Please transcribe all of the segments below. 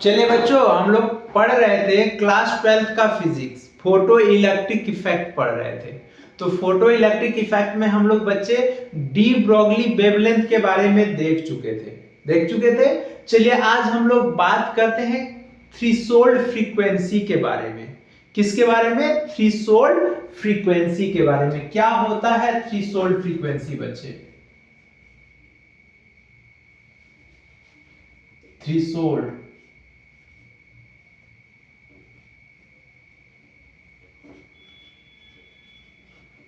चलिए बच्चों, हम लोग पढ़ रहे थे क्लास 12th का फिजिक्स, फोटो इलेक्ट्रिक इफेक्ट पढ़ रहे थे। तो फोटो इलेक्ट्रिक इफेक्ट में हम लोग बच्चे डी ब्रॉगली वेवलेंथ के बारे में देख चुके थे। चलिए आज हम लोग बात करते हैं थ्रेशोल्ड फ्रीक्वेंसी के बारे में। किसके बारे में? थ्रेशोल्ड फ्रीक्वेंसी के बारे में। क्या होता है थ्रेशोल्ड फ्रीक्वेंसी बच्चे? थ्रेशोल्ड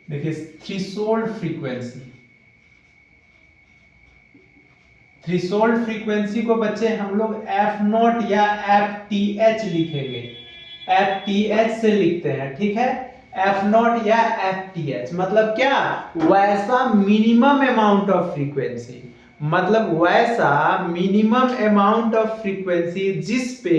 देखिए, थ्रेशोल्ड फ्रीक्वेंसी को बच्चे हम लोग एफ नॉट या एफ टी एच लिखेंगे। एफ टी एच से लिखते हैं, ठीक है। एफ नॉट या एफ टी एच मतलब क्या? वैसा मिनिमम अमाउंट ऑफ फ्रीक्वेंसी, मतलब वैसा मिनिमम अमाउंट ऑफ फ्रीक्वेंसी जिस पे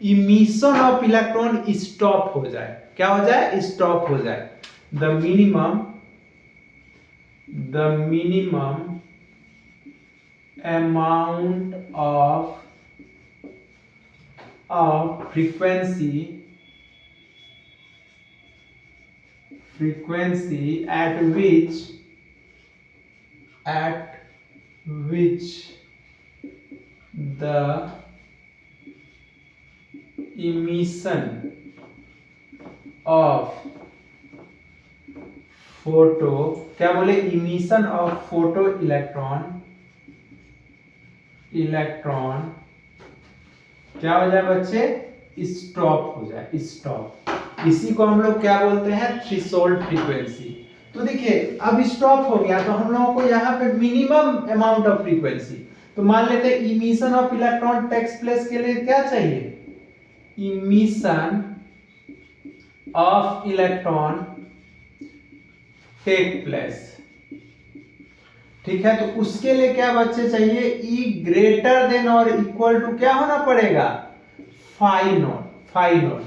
इमिशन ऑफ इलेक्ट्रॉन स्टॉप हो जाए। क्या हो जाए? स्टॉप हो जाए। the minimum amount of frequency at which the emission of photo, क्या बोले? इमिशन ऑफ फोटो इलेक्ट्रॉन क्या हो जाए बच्चे? स्टॉप हो जाए। स्टॉप, इसी को हम लोग क्या बोलते हैं? Threshold frequency. तो देखिए अब स्टॉप हो गया तो हम लोगों को यहाँ पे मिनिमम अमाउंट ऑफ फ्रीक्वेंसी, तो मान लेते हैं emission of electron takes place के लिए क्या चाहिए? Emission of electron take place, ठीक है। तो उसके लिए क्या बच्चे चाहिए? ई ग्रेटर देन और इक्वल टू क्या होना पड़ेगा? Phi not.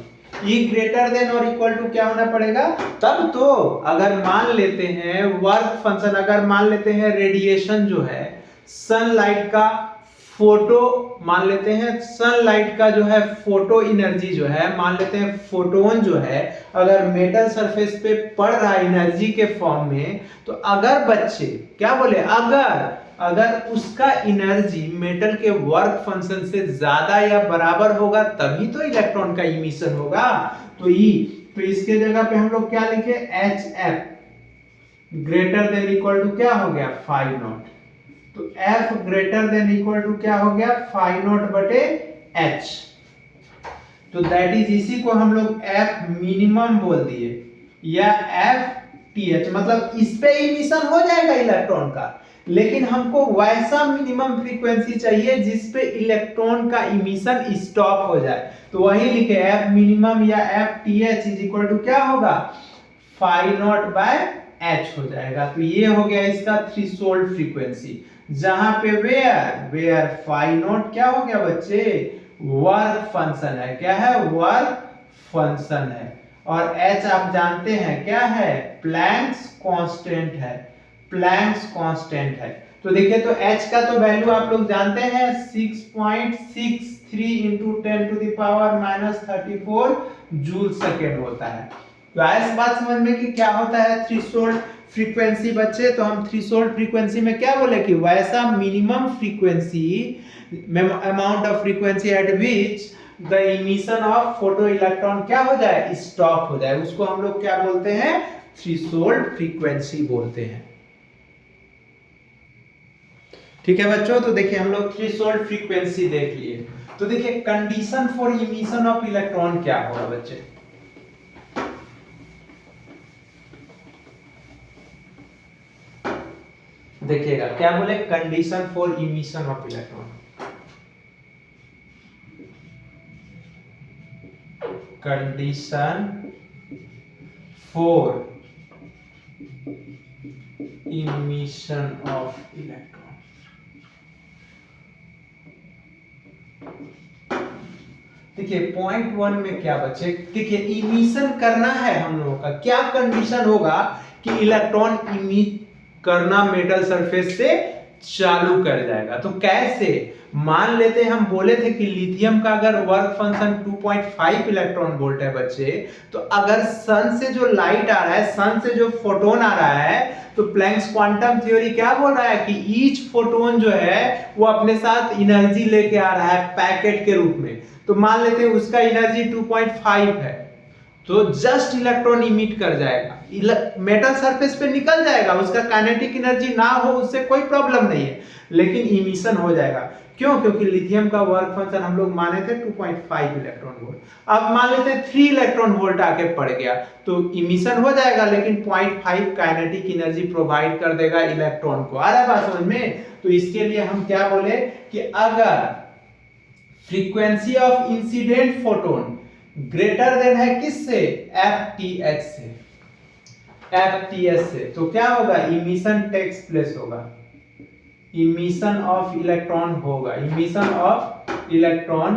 E greater than और इक्वल टू क्या होना पड़ेगा? तब तो अगर मान लेते हैं वर्क फंक्शन, अगर मान लेते हैं रेडिएशन जो है सनलाइट का, फोटो मान लेते हैं सनलाइट का जो है फोटो एनर्जी जो है, मान लेते हैं फोटोन जो है अगर मेटल सरफेस पे पड़ रहा है एनर्जी के फॉर्म में, तो अगर बच्चे क्या बोले? अगर उसका एनर्जी मेटल के वर्क फंक्शन से ज्यादा या बराबर होगा तभी तो इलेक्ट्रॉन का इमिशन होगा। तो इसके जगह पे हम लोग क्या लिखे? H F greater than equal to क्या हो गया? Phi not. तो F greater than equal to क्या हो गया? फाई नॉट बटे H। तो दैट इज, इसी को हम लोग F मिनिमम बोल दिए या F TH, मतलब इस पे इमिशन हो जाएगा इलेक्ट्रॉन का, लेकिन हमको वैसा मिनिमम फ्रीक्वेंसी चाहिए जिस पे इलेक्ट्रॉन का इमिशन स्टॉप हो जाए। तो वही लिखे F मिनिमम या F TH is equal to क्या होगा? फाई नॉट बाय H हो जाएगा। तो ये हो गया इसका थ्रेशोल्ड फ्रीक्वेंसी, जहां पे वेयर फाई नॉट क्या हो गया बच्चे? वर्क फंक्शन है। क्या है? वर्क फंक्शन है। और H आप जानते हैं क्या है? प्लैंक्स कांस्टेंट है। तो देखिए, तो H का तो वैल्यू आप लोग जानते हैं 6.63 into 10 to the power -34 joule second होता है। तो इस बात समझ में कि क्या होता है थ्रेशोल्ड फ्रीक्वेंसी बच्चे? तो हम थ्रेशोल्ड फ्रीक्वेंसी में क्या बोले कि वैसा minimum frequency amount of frequency eight which the emission of photo electron क्या हो जाए? स्टॉप हो जाए, उसको हम लोग क्या बोलते हैं? थ्रेशोल्ड फ्रीक्वेंसी बोलते हैं। ठीक है बच्चों, तो देखिए हम लोग थ्रेशोल्ड फ्रीक्वेंसी देख लिए। तो देखिए condition for emission of electron क्या होगा बच्चे? देखिएगा क्या बोले? Condition for emission of electron, condition for emission of electron. देखिए पॉइंट 1 में क्या बच्चे? देखिए इमिशन करना है हम लोगों का, क्या कंडीशन होगा कि इलेक्ट्रॉन इमिट करना मेटल सरफेस से चालू कर जाएगा। तो कैसे? मान लेते हम बोले थे कि लिथियम का अगर वर्क फंक्शन 2.5 इलेक्ट्रॉन वोल्ट है बच्चे, तो अगर सन से जो लाइट आ रहा है, सन से जो फोटोन आ रहा है, तो प्लैंक्स क्वांटम थ्योरी क्या बोल रहा है कि ईच फोटोन जो है वो अपने साथ एनर्जी लेके आ रहा है पैकेट के रूप में। तो मान लेते हैं उसका एनर्जी 2.5 है, तो जस्ट इलेक्ट्रॉन इमिट कर जाएगा, मेटल सरफेस पे निकल जाएगा, उसका काइनेटिक एनर्जी ना हो उससे कोई प्रॉब्लम नहीं है, लेकिन इमिशन हो जाएगा। क्यों? क्योंकि लिथियम का वर्क फंक्शन हम लोग माने थे 2.5 इलेक्ट्रॉन वोल्ट, अब मान लेते हैं 3 इलेक्ट्रॉन वोल्ट आके पड़ गया, तो इमिशन हो जाएगा, लेकिन 0.5 काइनेटिक एनर्जी प्रोवाइड कर देगा इलेक्ट्रॉन को। आ रहा है बात समझ में? तो इसके लिए हम क्या बोले कि अगर frequency of incident photon greater than है किससे? FTH से, FTH से, तो क्या होगा? इमिशन टेक्स प्लेस होगा, इमिशन ऑफ इलेक्ट्रॉन होगा, emission of electron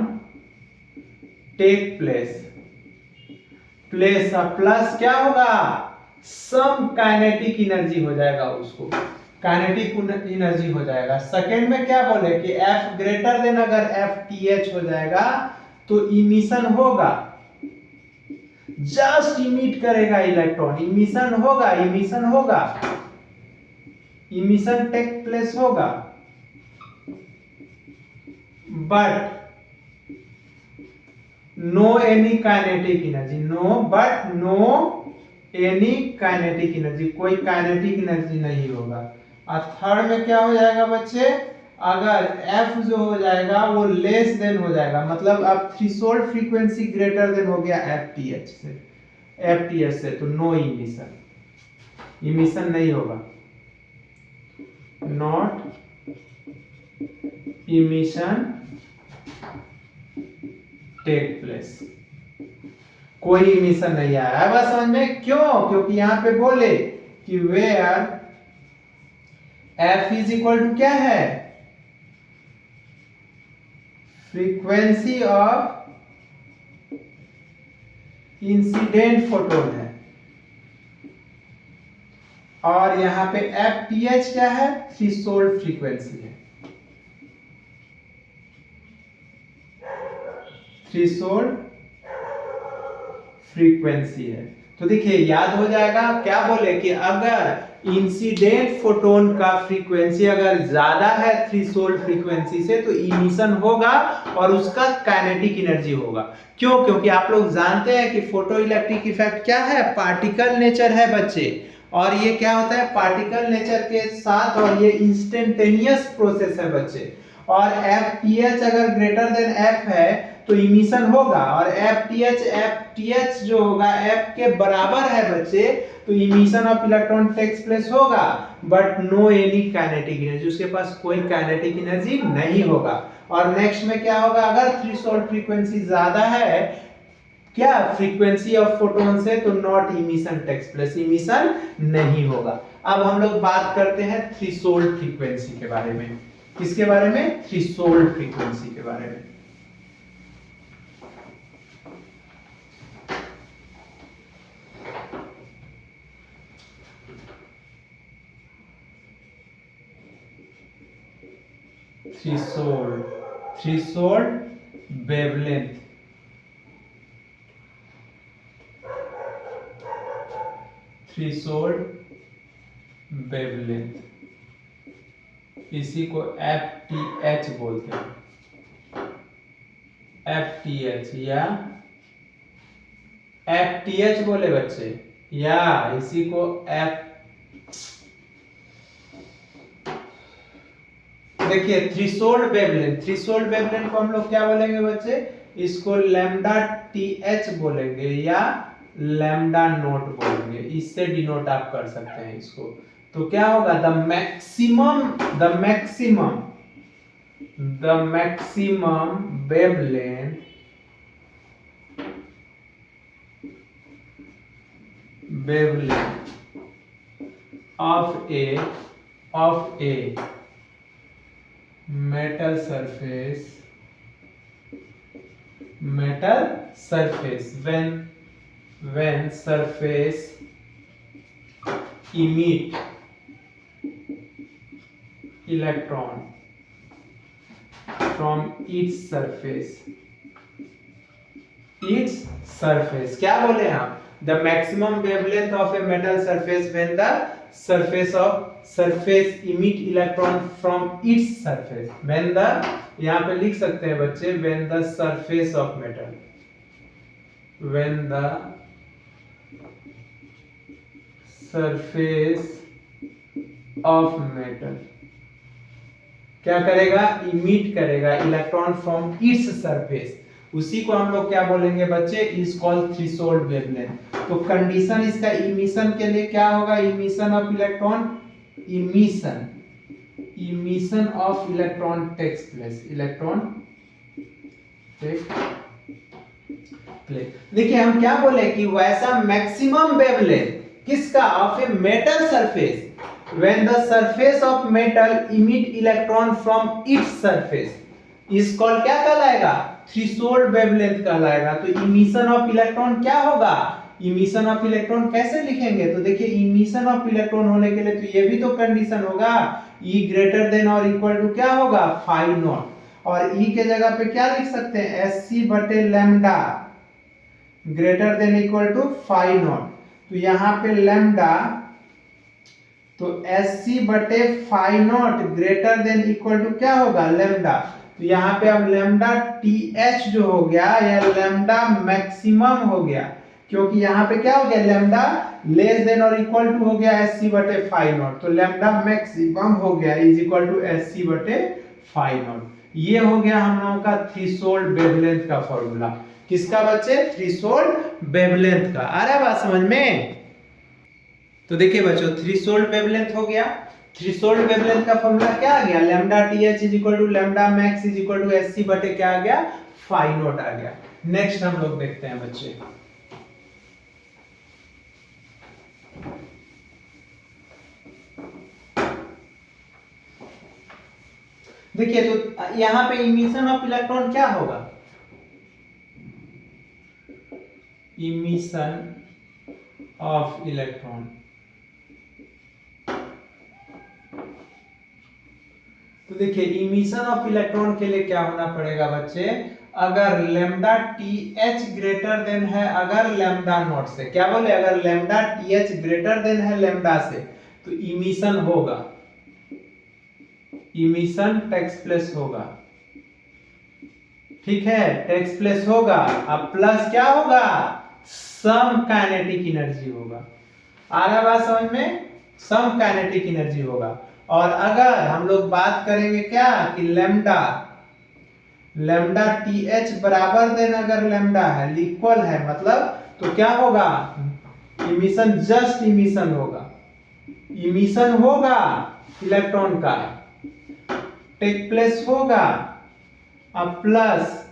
take place, plus क्या होगा? सम काइनेटिक एनर्जी हो जाएगा, उसको काइनेटिक एनर्जी हो जाएगा। सेकेंड में क्या बोले कि F ग्रेटर देन अगर FTH हो जाएगा तो इमिशन होगा, जस्ट इमिट करेगा इलेक्ट्रॉन, इमिशन होगा, इमिशन होगा, इमिशन टेक प्लेस होगा, but no any kinetic energy, no any kinetic energy, कोई काइनेटिक एनर्जी नहीं होगा। और थर्ड में क्या हो जाएगा बच्चे? अगर F जो हो जाएगा वो लेस देन हो जाएगा, मतलब अब थ्रेशोल्ड फ्रीक्वेंसी ग्रेटर देन हो गया FTH से, तो नो इमिशन, इमिशन नहीं होगा, नॉट इमिशन टेक प्लेस, कोई इमिशन नहीं आया है। बस समझ में? क्यों? क्योंकि यहां पे बोले कि where F is equal to क्या है? फ्रीक्वेंसी ऑफ इंसिडेंट फोटोन है, और यहां पे FTH क्या है? थ्रेशोल्ड फ्रीक्वेंसी है, थ्रेशोल्ड फ्रीक्वेंसी है। तो देखिए याद हो जाएगा, क्या बोले कि अगर इंसिडेंट फोटोन का फ्रीक्वेंसी अगर ज्यादा है थ्रेशोल्ड फ्रीक्वेंसी से, तो इमिशन होगा और उसका काइनेटिक एनर्जी होगा। क्यों? क्योंकि आप लोग जानते हैं कि फोटो इलेक्ट्रिक इफेक्ट क्या है? पार्टिकल नेचर है बच्चे, और ये क्या होता है? पार्टिकल नेचर के साथ, और ये इंस्टेंटेनियस प्रोसेस है बच्चे। और FTH अगर ग्रेटर देन F है तो इमिशन होगा, और FTH जो होगा F के बराबर है बच्चे, तो emission of electron takes place होगा, but no any kinetic energy, उसके पास कोई काइनेटिक एनर्जी नहीं होगा। और नेक्स्ट में क्या होगा? अगर थ्रेशोल्ड फ्रीक्वेंसी ज्यादा है क्या फ्रीक्वेंसी ऑफ फोटोन से, तो not emission takes place, emission नहीं होगा। अब हम लोग बात करते हैं थ्रेशोल्ड फ्रीक्वेंसी के बारे में। किसके बारे में? थ्रेशोल्ड फ्रीक्वेंसी के बारे में। थ्रेशोल्ड वेवलेंथ, थ्रेशोल्ड वेवलेंथ, इसी को FTH बोलते हैं, FTH या FTH बोले बच्चे, या इसी को देखिए थ्रेशोल्ड वेवलेंथ, थ्रेशोल्ड वेवलेंथ को हम लोग क्या बोलेंगे बच्चे? इसको लैम्डा TH बोलेंगे या लैम्डा नोट बोलेंगे, इससे डिनोट आप कर सकते हैं इसको। तो क्या होगा? The maximum wavelength of a metal surface when surface emit electron from its surface क्या बोले हम, the maximum wavelength of a metal surface when the surface emit electron from its surface, when the, यहां पे लिख सकते हैं बच्चे, when the surface of metal, when the surface of metal क्या करेगा, इमिट करेगा इलेक्ट्रॉन फ्रॉम इट्स सरफेस, उसी को हम लोग क्या बोलेंगे बच्चे, इज कॉल्ड थ्रेशोल्ड वेवलेंथ। तो कंडीशन इसका इमिशन के लिए क्या होगा, emission of electron, emission of electron takes place, electron take place. देखिए हम क्या बोले कि वैसा मैक्सिमम वेवलेंथ किसका, of a metal surface, when the surface of metal emit electron from its surface is called क्या कहलाएगा, थ्रेशोल्ड वेवलेंथ कहलाएगा। तो इमिशन ऑफ इलेक्ट्रॉन क्या होगा, इमिशन ऑफ इलेक्ट्रॉन कैसे लिखेंगे, तो देखिए इमिशन ऑफ इलेक्ट्रॉन होने के लिए तो ये भी तो कंडीशन होगा, E ग्रेटर देन और इक्वल टू क्या होगा, फाई नॉट, और E के जगह पे क्या लिख सकते हैं, SC बटे lambda greater than equal to phi not. तो यहाँ पे लैम्डा, तो SC बटे phi not greater than equal to क्या होगा, लैम्डा। तो यहाँ पे अब लैम्डा TH जो हो गया या लैम्डा मैक्सिमम हो गया, क्योंकि यहाँ पे क्या हो गया, लैम्डा लेस देन और इक्वल टू हो गया SC बटे फाई नॉट, तो लैम्डा मैक्सिमम हो गया इज इक्वल टू SC बटे फाई नॉट। ये हो गया हम लोगों का थ्रेशोल्ड वेवलेंथ का फॉर्मूला, किसका बच्चे, थ्रेशोल्ड वेवलेंथ का। आ रहा है बात समझ में। तो देखिए बच्चों थ्रेशोल्ड वेवलेंथ हो गया, थ्रेशोल्ड वेवलेंथ का फॉर्मूला क्या आ गया, lambda TH is equal to lambda max is equal to SC बटे क्या आ गया, फाई नॉट आ गया। नेक्स्ट हम लोग देखते हैं बच्चे, देखिए तो यहां पे इमिशन ऑफ इलेक्ट्रॉन क्या होगा, इमिशन ऑफ इलेक्ट्रॉन, तो देखिए इमिशन ऑफ इलेक्ट्रॉन के लिए क्या होना पड़ेगा बच्चे, अगर लैम्डा TH ग्रेटर देन है, अगर लैम्डा नॉट से, क्या बोले, अगर लैम्डा TH ग्रेटर देन है लैम्डा से, तो इमिशन होगा, इमिशन टेक्स प्लेस होगा, ठीक है, टेक्स प्लेस होगा, अब प्लस क्या होगा, सम काइनेटिक एनर्जी होगा। आ रहा बात समझ में, सम काइनेटिक एनर्जी होगा। और अगर हम लोग बात करेंगे क्या कि लैम्डा TH बराबर देन अगर लैम्डा है, इक्वल है मतलब, तो क्या होगा, इमिशन, जस्ट इमिशन होगा, इमिशन होगा इलेक्ट्रॉन का, टेक प्लेस होगा, अब प्लस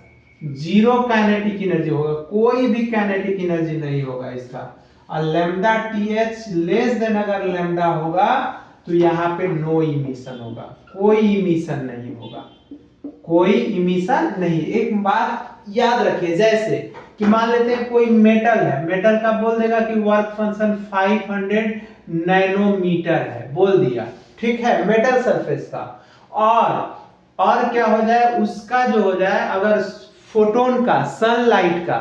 जीरो काइनेटिक एनर्जी होगा, कोई भी काइनेटिक एनर्जी नहीं होगा इसका। और लैम्डा TH लेस देन अगर लैम्डा होगा तो यहाँ पे नो इमिशन होगा, कोई इमिशन नहीं होगा, कोई इमिशन नहीं। एक बात याद रखिए, जैसे कि मान लेते हैं कोई मेटल है, मेटल का बोल देगा कि वर्क फंक्शन 500 नैनोमीटर है, बोल दिया, ठीक है, मेटल सरफेस का। और क्या हो जाए, उसका जो हो जाए, अगर फोटोन का, सनलाइट का,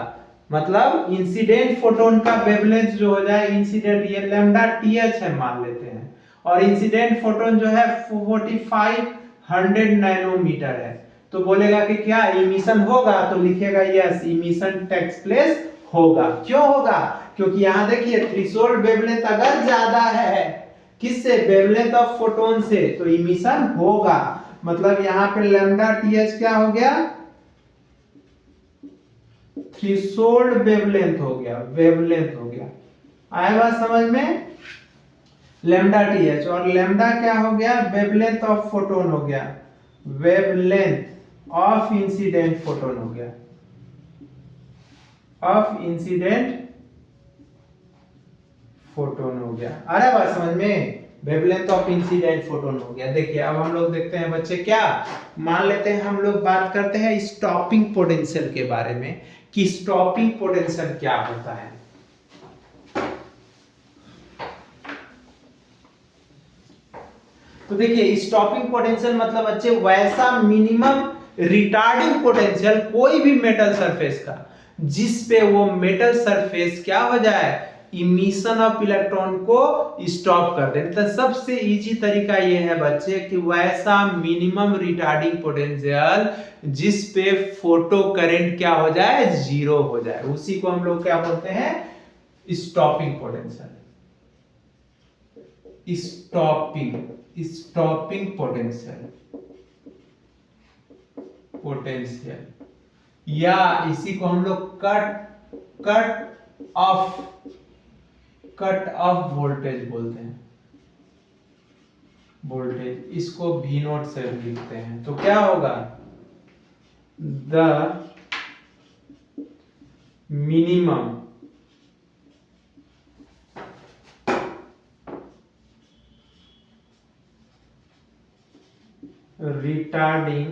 मतलब इंसिडेंट फोटोन का वेवलेंथ जो हो जाए, इंसिडेंट, ये लैम्डा TH है मान लेते हैं, और इंसिडेंट फोटोन जो है 4500 नैनोमीटर है, तो बोलेगा कि क्या इमिशन होगा, तो लिखेगा यस, इमिशन टेक्स प्लेस होगा। क्यों होगा, क्योंकि यहां देखिए थ्रेशोल्ड वेवलेंथ अगर ज्यादा है किससे, वेवलेंथ ऑफ फोटोन से, तो इमिशन होगा। मतलब यहां पे लैम्डा TH क्या हो गया, थ्रेशोल्ड वेवलेंथ हो गया, वेवलेंथ हो गया। आया बात समझ में, लैम्डा TH, और लैम्डा क्या हो गया, वेवलेंथ ऑफ फोटोन हो गया, वेवलेंथ ऑफ इंसिडेंट फोटोन हो गया, ऑफ इंसिडेंट फोटोन हो गया। आ रहा है बात समझ में, वेवलेंथ ऑफ इंसिडेंट फोटोन हो गया। देखिए अब हम लोग देखते हैं बच्चे, क्या मान लेते हैं, हम लोग बात करते हैं स्टॉपिंग पोटेंशियल के बारे में, कि स्टॉपिंग पोटेंशियल क्या होता है। तो देखिए स्टॉपिंग पोटेंशियल मतलब बच्चे वैसा मिनिमम रिटार्डिंग पोटेंशियल कोई भी मेटल सरफेस का जिस पे वो मेटल सरफेस क्या हो जाए, इमिशन ऑफ इलेक्ट्रॉन को स्टॉप कर दे। तो सबसे इजी तरीका ये है बच्चे कि वैसा मिनिमम रिटार्डिंग पोटेंशियल जिस पे फोटो करंट क्या हो जाए, जीरो हो जाए, उसी को हम लोग क्या बोलते हैं, स्टॉपिंग पोटेंशियल। स्टॉपिंग पोटेंशियल या इसी को हम लोग कट ऑफ वोल्टेज बोलते हैं, वोल्टेज, इसको V नोट से लिखते हैं। तो क्या होगा, the minimum retarding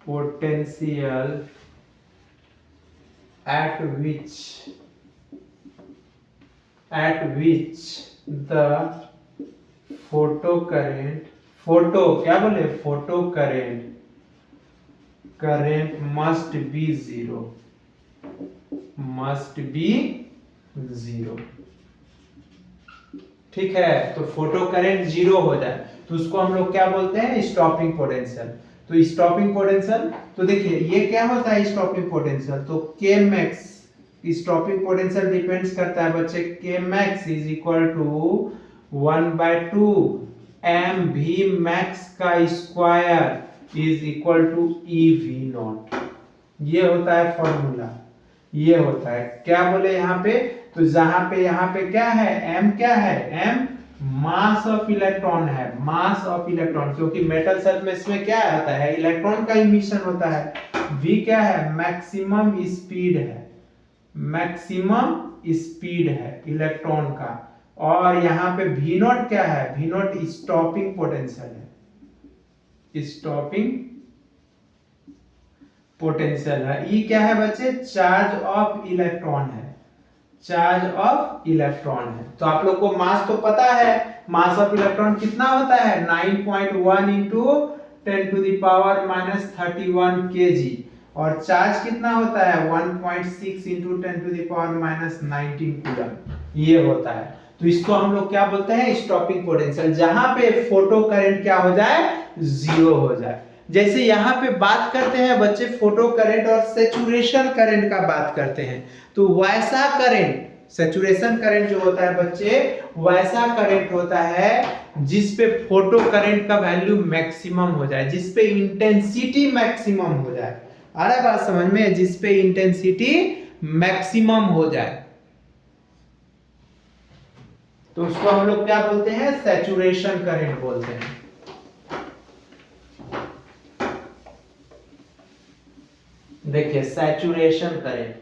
potential at which the photo current must be zero, ठीक है। तो फोटो करंट जीरो हो जाए तो उसको हम लोग क्या बोलते हैं, स्टॉपिंग पोटेंशियल। तो स्टॉपिंग पोटेंशियल, तो देखिए ये क्या होता है स्टॉपिंग पोटेंशियल, तो के मैक्स, स्टॉपिंग पोटेंशियल डिपेंड्स करता है बच्चे, K max is equal to 1/2 M V max का square is equal to E V naught. ये होता है फॉर्मूला, ये होता है क्या बोले यहाँ पे, तो यहाँ पे क्या है, m क्या है, m मास ऑफ इलेक्ट्रॉन है, मास ऑफ इलेक्ट्रॉन, क्योंकि मेटल सरफेस में क्या आता है, इलेक्ट्रॉन का इमिशन होता है। v क्या है, मैक्सिमम स्पीड है, मैक्सिमम स्पीड है इलेक्ट्रॉन का। और यहाँ पे v नॉट क्या है, v नॉट स्टॉपिंग पोटेंशियल है, स्टॉपिंग पोटेंशियल है। E क्या है बच्चे, चार्ज ऑफ इलेक्ट्रॉन है, चार्ज ऑफ इलेक्ट्रॉन है। तो आप लोग को मास तो पता है, मास ऑफ इलेक्ट्रॉन कितना होता है, 9.1 इंटू 10⁻³ kg, और चार्ज कितना होता है, 1.6 इंटू 10⁻⁻19 कूलम, ये होता है। तो इसको हम लोग क्या बोलते हैं, स्टॉपिंग पोटेंशियल, जहां पे फोटो करंट क्या हो जाए, जीरो हो जाए। जैसे यहाँ पे बात करते हैं बच्चे फोटो करंट और सैचुरेशन करंट का बात करते हैं, तो वैसा करंट, सैचुरेशन करंट जो होता है बच्चे, वैसा करंट होता है जिस पे फोटो करंट का वैल्यू मैक्सिमम हो जाए, जिस पे इंटेंसिटी मैक्सिमम हो जाए। आ रहा है बात समझ में, जिस पे इंटेंसिटी मैक्सिमम हो जाए, तो उसको हम लोग क्या बोलते हैं, सैचुरेशन करंट बोलते हैं। देखिए saturation current,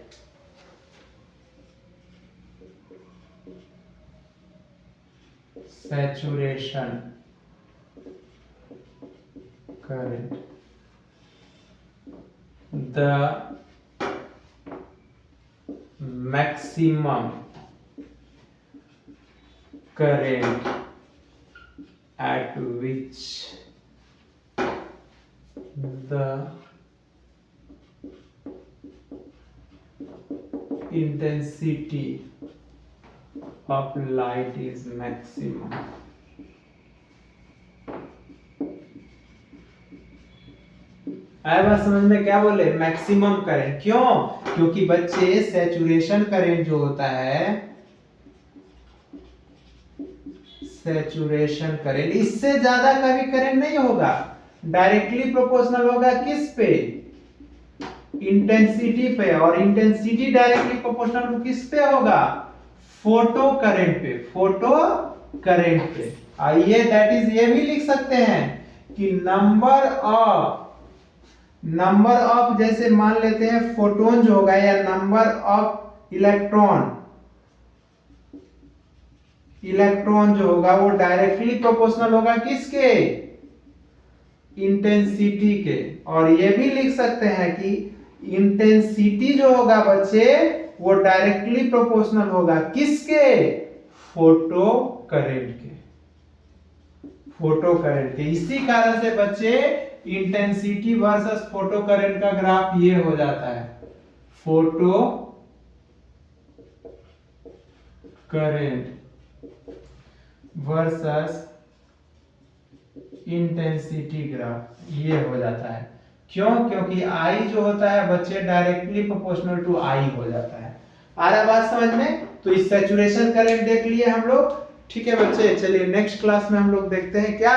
saturation current, the maximum current at which the intensity of light is maximum। आया बात समझ में, क्या बोले, मैक्सिमम करंट। क्यों, क्योंकि बच्चे सैचुरेशन करंट जो होता है, सैचुरेशन करंट, इससे ज्यादा कभी करंट नहीं होगा, डायरेक्टली प्रोपोर्शनल होगा किस पे, इंटेंसिटी पे, और इंटेंसिटी डायरेक्टली प्रोपोर्शनल किस पे होगा, फोटो करंट पे, फोटो करंट पे। आइए दैट इज, ये भी लिख सकते हैं कि नंबर ऑफ जैसे मान लेते हैं फोटोन जो होगा, या नंबर ऑफ इलेक्ट्रॉन जो होगा वो डायरेक्टली प्रोपोर्शनल होगा किसके, इंटेंसिटी के। और ये भी लिख सकते हैं कि इंटेंसिटी जो होगा बच्चे वो डायरेक्टली प्रोपोर्शनल होगा किसके, फोटो करंट के। फोटो करंट के। इसी कारण से बच्चे इंटेंसिटी वर्सेस फोटो करंट का ग्राफ ये हो जाता है, photo current versus intensity graph ये हो जाता है। क्यों? क्योंकि I जो होता है बच्चे डायरेक्टली प्रोपोर्शनल टू I हो जाता है। आ रहा बात समझ में? तो इस सैचुरेशन करंट देख लिए हम लोग। ठीक है बच्चे, चलिए नेक्स्ट क्लास में हम लोग देखते हैं क्या